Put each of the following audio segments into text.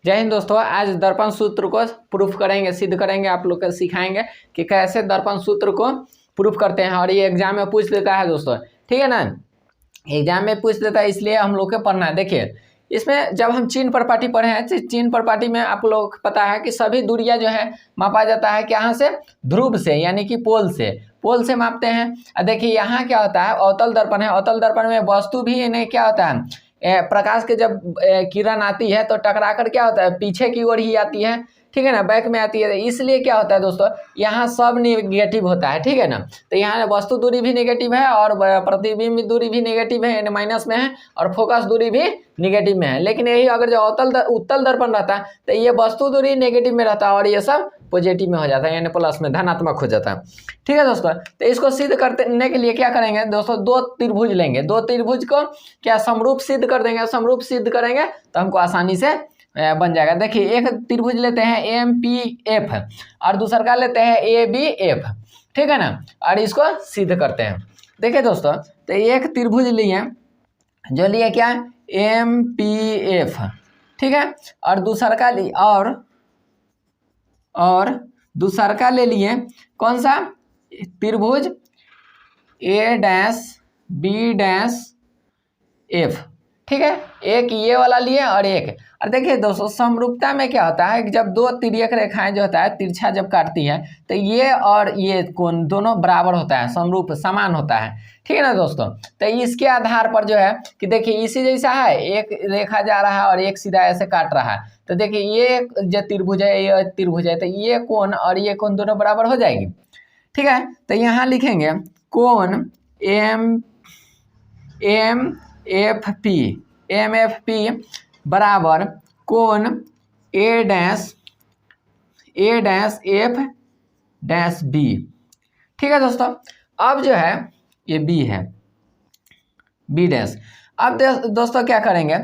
जय हिंद दोस्तों। आज दर्पण सूत्र को प्रूफ करेंगे, सिद्ध करेंगे, आप लोग को सिखाएंगे कि कैसे दर्पण सूत्र को प्रूफ करते हैं। और ये एग्जाम में पूछ देता है दोस्तों, ठीक है ना, एग्जाम में पूछ देता है, इसलिए हम लोग को पढ़ना है। देखिए इसमें जब हम चीन प्रपाटी पढ़े हैं, चीन प्रपाटी में आप लोग को पता है कि सभी दूरियां जो है मापा जाता है कहाँ से, ध्रुव से, यानी कि पोल से मापते हैं। देखिए यहाँ क्या होता है, अवतल दर्पण है। अवतल दर्पण में वस्तु भी इन्हें क्या होता है, प्रकाश के जब किरण आती है तो टकरा कर क्या होता है, पीछे की ओर ही आती है, ठीक है ना, बैक में आती है। इसलिए क्या होता है दोस्तों, यहाँ सब निगेटिव होता है, ठीक है ना। तो यहाँ वस्तु दूरी भी निगेटिव है और प्रतिबिंब दूरी भी निगेटिव है, यानी माइनस में है, और फोकस दूरी भी निगेटिव में है। लेकिन यही अगर जो उत्तल दर्पण रहता है तो ये वस्तु दूरी नेगेटिव में रहता है और ये सब पॉजिटिव में हो जाता है, यानी प्लस में, धनात्मक हो जाता है, ठीक है दोस्तों। तो इसको सिद्ध करने के लिए क्या करेंगे दोस्तों, दो त्रिभुज लेंगे, दो त्रिभुज को क्या समरूप सिद्ध कर देंगे। समरूप सिद्ध करेंगे तो हमको आसानी से बन जाएगा। देखिए एक त्रिभुज लेते हैं MPF और दूसरा का लेते हैं ABF, ठीक है ना, और इसको सिद्ध करते हैं। देखिए दोस्तों, तो एक त्रिभुज लिए, जो लिए क्या, MPF, ठीक है, और दूसरा का लिए और दूसरा का ले लिए कौन सा, त्रिभुज A', B', F, ठीक है। एक ये वाला लिए और एक, और देखिए दोस्तों समरूपता में क्या होता है कि जब दो तिर्यक रेखाएं जो होता है, तिरछा जब काटती है तो ये और ये कोण दोनों बराबर होता है, समरूप समान होता है, ठीक है ना दोस्तों। तो इसके आधार पर जो है कि देखिए इसी जैसा है, एक रेखा जा रहा है और एक सीधा ऐसे काट रहा है, तो देखिए ये जो त्रिभुज है, ये त्रिभुज है, तो ये कोण और ये कोण दोनों बराबर हो जाएगी, ठीक है। तो यहाँ लिखेंगे कोण MFP बराबर कोण A', ठीक है दोस्तों। अब जो है ये B है, B'। अब दोस्तों क्या करेंगे,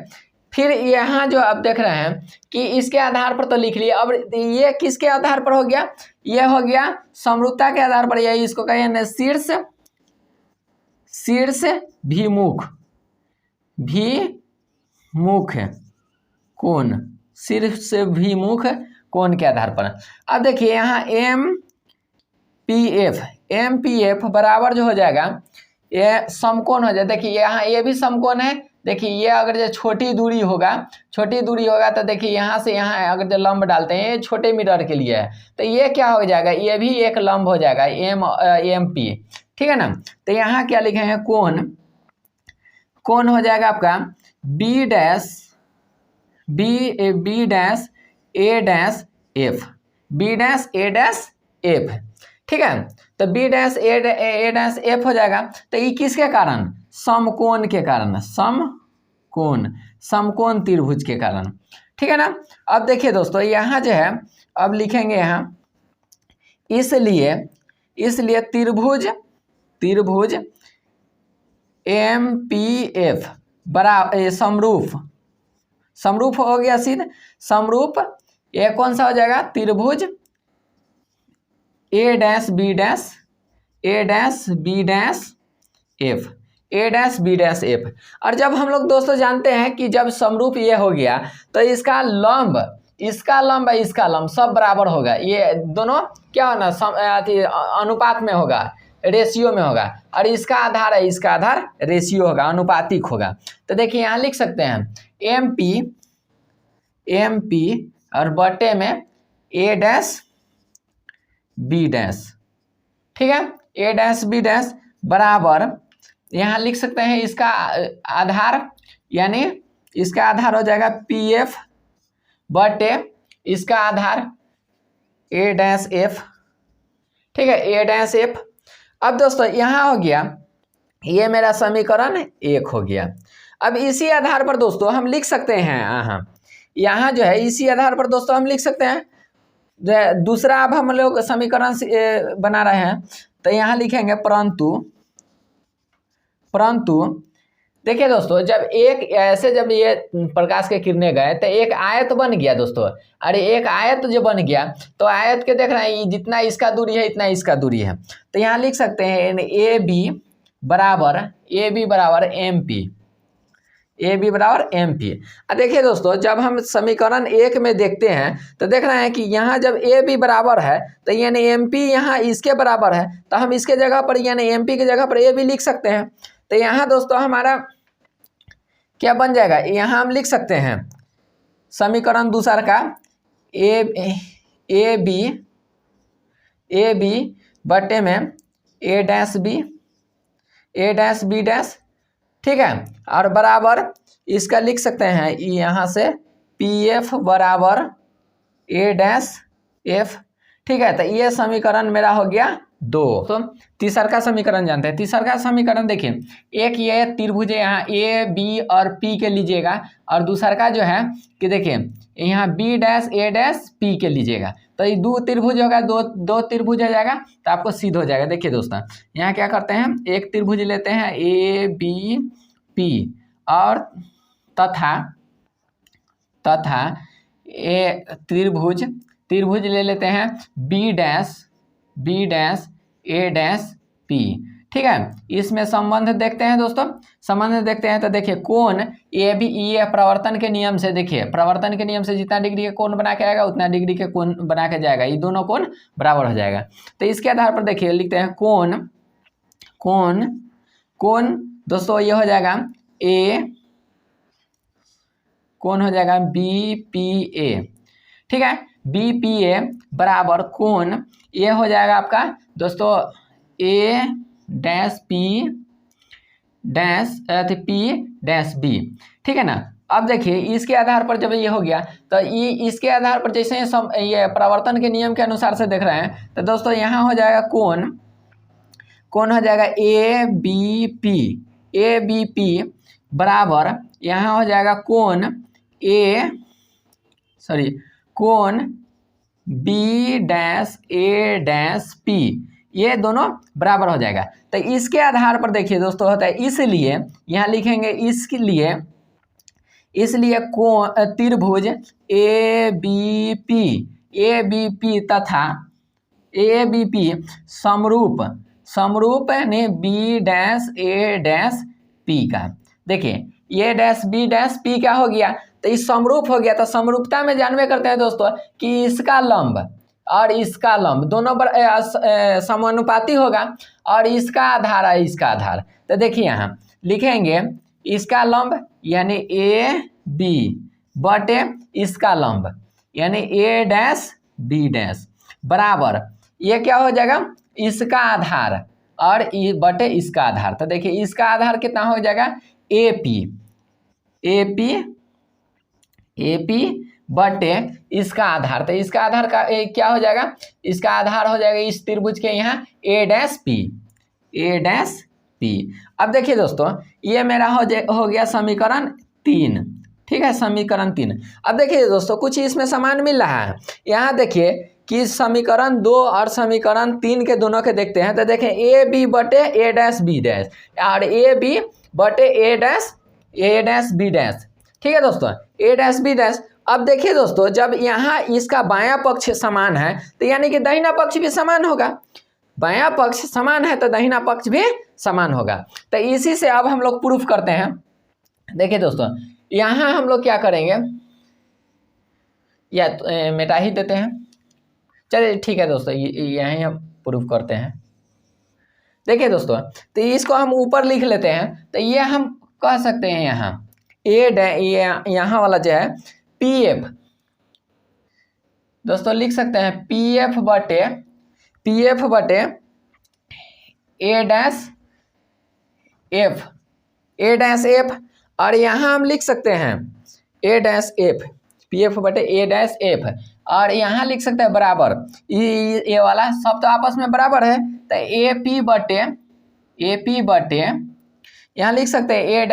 फिर यहाँ जो आप देख रहे हैं कि इसके आधार पर तो लिख लिए। अब ये किसके आधार पर हो गया, ये हो गया समरूपता के आधार पर। ये इसको कहेंगे शीर्ष भिमुख कोण, शीर्ष भिमुख कोण के आधार पर। अब देखिए यहाँ MPF बराबर जो हो जाएगा, ये समकोण हो जाए। देखिए यहाँ ये भी समकोण है। देखिए ये अगर जो छोटी दूरी होगा तो देखिए यहाँ से यहाँ अगर जो लंब डालते हैं, ये छोटे मीटर के लिए है, तो ये क्या हो जाएगा, ये भी एक लंब हो जाएगा, MP, ठीक है ना। तो यहाँ क्या लिखेंगे, कोण हो जाएगा आपका B', A', ठीक है। तो B', A', हो जाएगा। तो ये किसके कारण, समकोण के कारण, समकोण त्रिभुज के कारण, ठीक है ना। अब देखिए दोस्तों यहाँ जो है, अब लिखेंगे यहाँ, इसलिए त्रिभुज MPF बराबर समरूप हो गया सिद्ध। समरूप ये कौन सा हो जाएगा, त्रिभुज A', B', F। और जब हम लोग दोस्तों जानते हैं कि जब समरूप ये हो गया तो इसका लंब सब बराबर होगा। ये दोनों क्या होना, अनुपात में होगा, रेशियो में होगा, और इसका आधार है, इसका आधार रेशियो होगा, अनुपातिक होगा। तो देखिए यहाँ लिख सकते हैं MP और बटे में A', B', ठीक है, A', B' बराबर, यहाँ लिख सकते हैं इसका आधार, यानी इसका आधार हो जाएगा PF बटे इसका आधार A', ठीक है, A'। अब दोस्तों यहाँ हो गया, ये मेरा समीकरण 1 हो गया। अब इसी आधार पर दोस्तों हम लिख सकते हैं, यहाँ जो है इसी आधार पर दोस्तों हम लिख सकते हैं दूसरा। अब हम लोग समीकरण बना रहे हैं, तो यहाँ लिखेंगे परंतु देखिए दोस्तों, जब ये प्रकाश के किरणें गए तो एक आयत बन गया दोस्तों। अरे एक आयत जो बन गया, तो आयत के देख रहे हैं जितना इसका दूरी है इतना इसका दूरी है, तो यहाँ लिख सकते हैं AB बराबर MP, ए बी बराबर एम पी। अब देखिए दोस्तों, जब हम समीकरण 1 में देखते हैं तो देख रहे हैं कि यहाँ जब ए बी बराबर है तो यानी एम पी यहाँ इसके बराबर है, तो हम इसके जगह पर यानी एम पी की जगह पर ए बी लिख सकते हैं। तो यहाँ दोस्तों हमारा क्या बन जाएगा, यहाँ हम लिख सकते हैं समीकरण दूसरा का ए बी बटे में ए डैश बी डैश, ठीक है, और बराबर इसका लिख सकते हैं यहाँ से पी एफ बराबर ए डैश एफ, ठीक है। तो ये समीकरण मेरा हो गया 2। तो तीसरा का समीकरण जानते हैं। तीसरा का समीकरण देखिए, एक ये त्रिभुज यहाँ ए बी और पी के लीजिएगा, और दूसरा का जो है कि देखिए यहाँ बी डैश ए डैश पी के लीजिएगा, तो ये 2 त्रिभुज होगा, दो त्रिभुज हो जाएगा, तो आपको सिद्ध हो जाएगा। देखिए दोस्तों, यहाँ क्या करते हैं, एक त्रिभुज लेते हैं ए बी पी और तथा ए त्रिभुज ले लेते हैं बी डैश ए डैश पी, ठीक है। इसमें संबंध देखते हैं दोस्तों, संबंध देखते हैं तो देखिए कोण ए बी ई ए प्रवर्तन के नियम से, देखिए प्रवर्तन के नियम से जितना डिग्री के कोण बना के आएगा उतना डिग्री के कोण बना के जाएगा, ये दोनों कोण बराबर हो जाएगा। तो इसके आधार पर देखिए लिखते हैं कोण दोस्तों ये हो जाएगा कोण हो जाएगा बी पी ए, ठीक है। बी पी ए बराबर कोण ये हो जाएगा आपका दोस्तों ए डैश पी डैश बी, ठीक है ना। अब देखिए इसके आधार पर जब ये हो गया तो ये इसके आधार पर जैसे ये प्रवर्तन के नियम के अनुसार से देख रहे हैं, तो दोस्तों यहाँ हो जाएगा कोण हो जाएगा ए बी पी बराबर यहाँ हो जाएगा कोण बी डैश ए डैश पी, ये दोनों बराबर हो जाएगा। तो इसके आधार पर देखिए दोस्तों होता है, इसलिए यहाँ लिखेंगे इसलिए त्रिभुज ए बी पी तथा ए बी पी समरूप यानी बी डैश ए डैश पी का। देखिए ये डैश बी डैश पी क्या हो गया, तो इस समरूप हो गया। तो समरूपता में जानवे करते हैं दोस्तों कि इसका लंब और इसका लंब दोनों समानुपाती होगा, और इसका आधार है इसका आधार। तो देखिए यहाँ लिखेंगे इसका लंब यानी ए बी बटे इसका लंब यानी ए डैश बी डैश बराबर ये क्या हो जाएगा, इसका आधार और बटे इसका आधार। तो देखिए इसका आधार कितना हो जाएगा ए पी बटे इसका आधार। तो इसका आधार का क्या हो जाएगा, इसका आधार हो जाएगा इस त्रिभुज के यहाँ ए डैश पी। अब देखिए दोस्तों ये मेरा हो गया समीकरण 3, ठीक है, समीकरण 3। अब देखिए दोस्तों कुछ इसमें समान मिल रहा है। यहाँ देखिए कि समीकरण 2 और समीकरण 3 के दोनों के देखते हैं, तो देखें ए बी बटे ए डैश बी डैश और ए बी बटे ए डैश बी डैश, ठीक है दोस्तों, ए डैश बी डैश। अब देखिए दोस्तों जब यहाँ इसका बायां पक्ष समान है तो यानी कि दाहिना पक्ष भी समान होगा, बायां पक्ष समान है तो दाहिना पक्ष भी समान होगा। तो इसी से अब हम लोग प्रूफ करते हैं। देखिए दोस्तों यहाँ हम लोग क्या करेंगे, या मिटा ही देते हैं, चलिए ठीक है दोस्तों, यहीं हम प्रूफ करते हैं। देखिए दोस्तों तो इसको हम ऊपर लिख लेते हैं, तो ये हम कह सकते हैं यहाँ यहाँ वाला जो है पी एफ दोस्तों लिख सकते हैं पी एफ बटे ए डैश एफ और यहाँ हम लिख सकते हैं ए डैश एफ, पी एफ बटे ए डैश एफ, और यहाँ लिख सकते हैं बराबर ये वाला सब तो आपस में बराबर है, तो ए पी बटे यहाँ लिख सकते हैं ए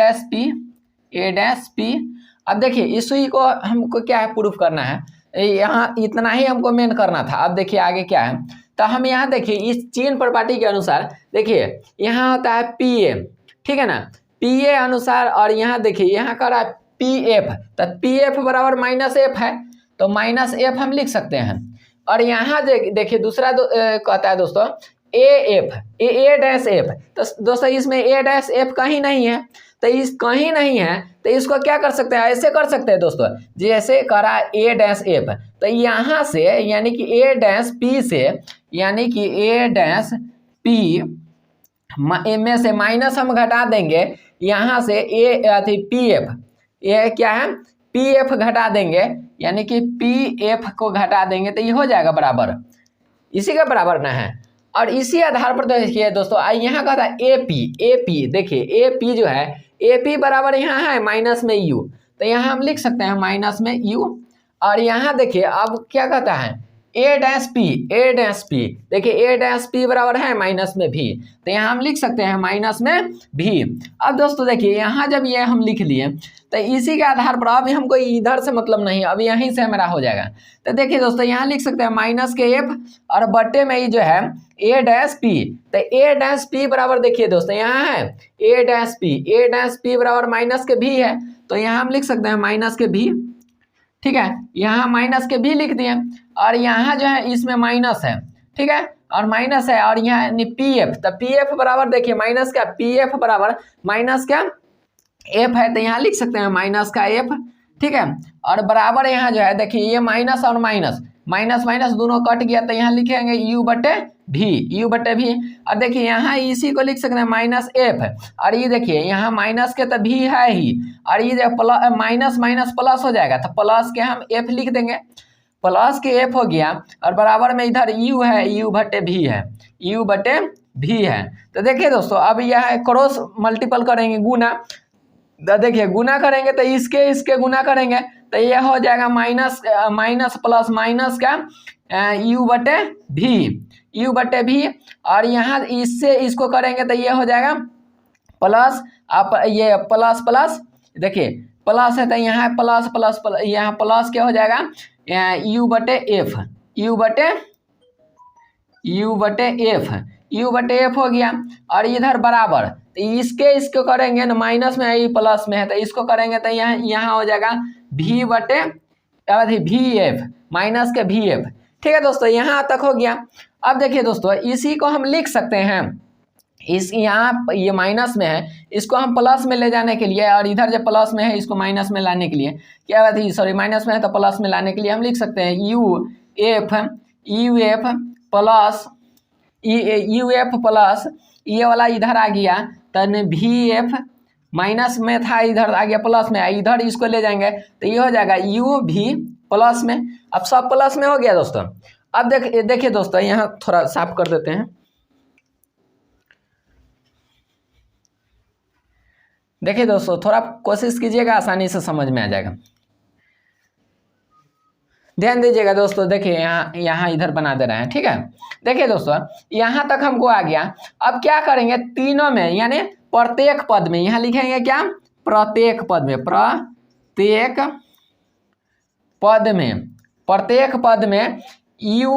डैश पी। अब देखिए इसी को हमको क्या है प्रूफ करना है, यहाँ इतना ही हमको मेन करना था। अब देखिए आगे क्या है, तो हम यहाँ देखिए इस चेन प्रॉपर्टी के अनुसार देखिए यहाँ होता है पी ए, ठीक है ना, पी ए अनुसार, और यहाँ देखिए यहाँ कर रहा है पी एफ, तो पी एफ बराबर माइनस एफ है, तो माइनस एफ हम लिख सकते हैं। और यहाँ देखिए दूसरा कहता है दोस्तों ए डैश एफ। तो दोस्तों इसमें ए डैश एफ कहीं नहीं है, तो इस कहीं नहीं है तो इसको क्या कर सकते हैं, ऐसे कर सकते हैं दोस्तों, जैसे करा ए डैश एफ, तो यहाँ से यानी कि ए डैश पी से, यानी कि ए डैश पी में से माइनस हम घटा देंगे, यहाँ से ए पी एफ, ये क्या है पी एफ घटा देंगे, यानी कि पी एफ को घटा देंगे तो ये हो जाएगा बराबर, इसी का बराबर ना है। और इसी आधार पर देखिए दोस्तों यहाँ का था ए पी, देखिए ए पी जो है ए पी बराबर यहाँ है माइनस में यू, तो यहाँ हम लिख सकते हैं माइनस में यू। और यहाँ देखिए अब क्या कहता है ए डैश पी, देखिए ए डैश पी बराबर है माइनस में भी, तो यहाँ हम लिख सकते हैं माइनस में भी। अब दोस्तों देखिए यहाँ जब ये हम लिख लिए तो इसी के आधार पर अब हमको इधर से मतलब नहीं, अब यहीं से हमारा हो जाएगा। तो देखिए दोस्तों यहाँ लिख सकते हैं माइनस के एफ और बट्टे में ही जो है ए डैश पी, तो ए डैश पी बराबर देखिए दोस्तों यहाँ है ए डैश पी बराबर माइनस के भी है, तो यहाँ हम लिख सकते हैं माइनस के भी, ठीक है, यहाँ माइनस के भी लिख दिए। और यहाँ जो है इसमें माइनस है, ठीक है, और माइनस है, और यहाँ पी एफ, तो पी एफ बराबर देखिए माइनस का पी एफ बराबर माइनस का एफ है, तो यहाँ लिख सकते हैं माइनस का एफ, ठीक है। और बराबर यहाँ जो है देखिए ये माइनस और माइनस माइनस दोनों कट गया, तो यहाँ लिखेंगे यू बटे भी। और देखिए यहाँ इसी को लिख सकते हैं माइनस एफ, और ये देखिए यहाँ माइनस के तो भी है ही, और ये प्लस माइनस प्लस हो जाएगा, तो प्लस के हम एफ लिख देंगे, प्लस के एफ हो गया, और बराबर में इधर यू है यू बटे भी है। तो देखिए दोस्तों अब यह क्रॉस मल्टीपल करेंगे गुना, तो देखिए गुना करेंगे तो इसके गुना करेंगे तो यह हो जाएगा माइनस प्लस माइनस का यू बटे भी, और यहाँ इससे इसको करेंगे तो यह हो जाएगा प्लस, आप ये प्लस देखिए प्लस है तो यहाँ प्लस यहाँ प्लस क्या हो जाएगा यू बटे एफ हो गया, और इधर बराबर, तो इसको करेंगे ना माइनस में है प्लस में है, तो इसको करेंगे तो यहाँ हो जाएगा भी एफ माइनस के भी एफ, ठीक है दोस्तों, यहाँ तक हो गया। अब देखिए दोस्तों इसी को हम लिख सकते हैं, इस यहाँ ये माइनस में है इसको हम प्लस में ले जाने के लिए, और इधर जो प्लस में है इसको माइनस में लाने के लिए क्या बात है, सॉरी माइनस में है तो प्लस में लाने के लिए हम लिख सकते हैं यू एफ प्लस ये वाला इधर आ गया, तो भी एफ माइनस में था इधर आ गया प्लस में, इधर इसको ले जाएंगे तो ये हो जाएगा यू भी प्लस में। अब सब प्लस में हो गया दोस्तों। अब देखिए दोस्तों यहाँ थोड़ा साफ कर देते हैं, देखिए दोस्तों थोड़ा कोशिश कीजिएगा आसानी से समझ में आ जाएगा, ध्यान दीजिएगा दोस्तों। देखिए यहाँ इधर बना दे रहे हैं, ठीक है। देखिए दोस्तों यहाँ तक हमको आ गया, अब क्या करेंगे तीनों में यानी प्रत्येक पद में, यहाँ लिखेंगे क्या प्रत्येक पद में यू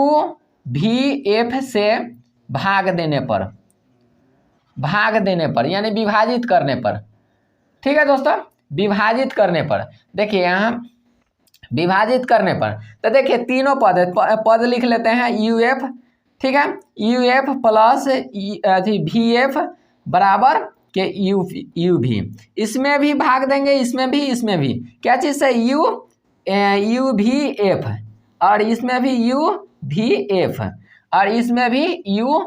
भी एफ से भाग देने पर यानी विभाजित करने पर, ठीक है दोस्तों, विभाजित करने पर। देखिए यहाँ विभाजित करने पर तो देखिए तीनों पद लिख लेते हैं यू एफ, ठीक है, यू एफ प्लस भी एफ बराबर के यू भी, इसमें भी भाग देंगे इसमें भी क्या चीज़ है यू भी एफ, और इसमें भी यू भी एफ, और इसमें भी यू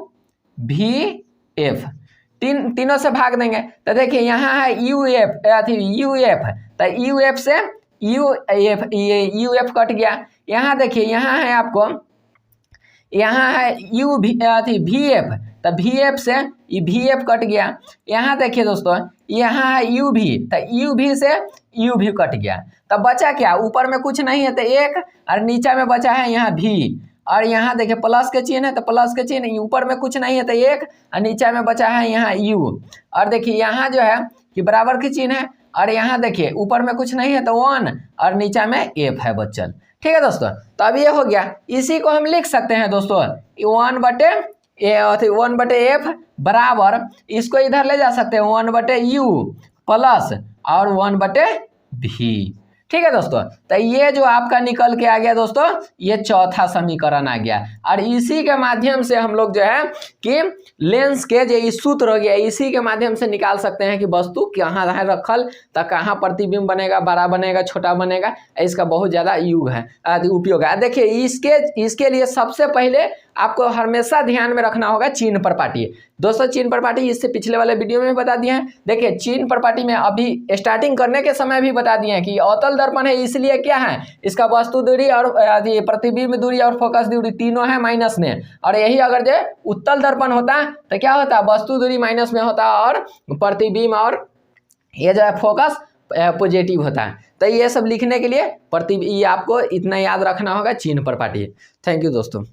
भी एफ, तीनों से भाग देंगे। तो देखिए यहाँ है यू एफ तो यू एफ से यू एफ कट गया। यहाँ देखिए यहाँ है आपको यहाँ है यू भी एफ, तो भी एफ से भी एफ कट गया। यहाँ देखिए दोस्तों यहाँ है यू भी, तो यू भी से यू भी कट गया, तो बचा क्या ऊपर में कुछ नहीं है तो एक, और नीचे में बचा है यहाँ भी, और यहाँ देखिए प्लस के चिन्ह है तो प्लस के चिन्ह, ऊपर में कुछ नहीं है तो एक, और नीचे में बचा है यहाँ यू, और देखिए यहाँ जो है कि बराबर के चिन्ह है, और यहाँ देखिए ऊपर में कुछ नहीं है तो 1 और नीचे में एफ है बच्चन, ठीक है दोस्तों। तो अब ये हो गया, इसी को हम लिख सकते हैं दोस्तों 1 बटे एफ बराबर, इसको इधर ले जा सकते हैं 1 बटे यू प्लस और 1 बटे भी, ठीक है दोस्तों, तो ये जो आपका निकल के आ गया दोस्तों, ये चौथा समीकरण आ गया। और इसी के माध्यम से हम लोग जो है कि लेंस के जो इस सूत्र हो गया, इसी के माध्यम से निकाल सकते हैं कि वस्तु कहाँ है रखल, तो कहाँ प्रतिबिंब बनेगा, बड़ा बनेगा, छोटा बनेगा। इसका बहुत ज़्यादा उपयोग है। देखिए इसके लिए सबसे पहले आपको हमेशा ध्यान में रखना होगा चिन्ह प्रपाटी। दोस्तों चिन्ह प्रपाटी इससे पिछले वाले वीडियो में बता दिए हैं। देखिए चिन्ह प्रपाटी में अभी स्टार्टिंग करने के समय भी बता दिए हैं कि अवतल दर्पण है, इसलिए क्या है, इसका वस्तु दूरी और प्रतिबिंब दूरी और फोकस दूरी तीनों है माइनस में। और यही अगर जो उत्तल दर्पण होता तो क्या होता, वस्तु दूरी माइनस में होता और प्रतिबिंब और ये जो है फोकस पॉजिटिव होता है। तो ये सब लिखने के लिए ये आपको इतना याद रखना होगा चिन्ह प्रपाटी। थैंक यू दोस्तों।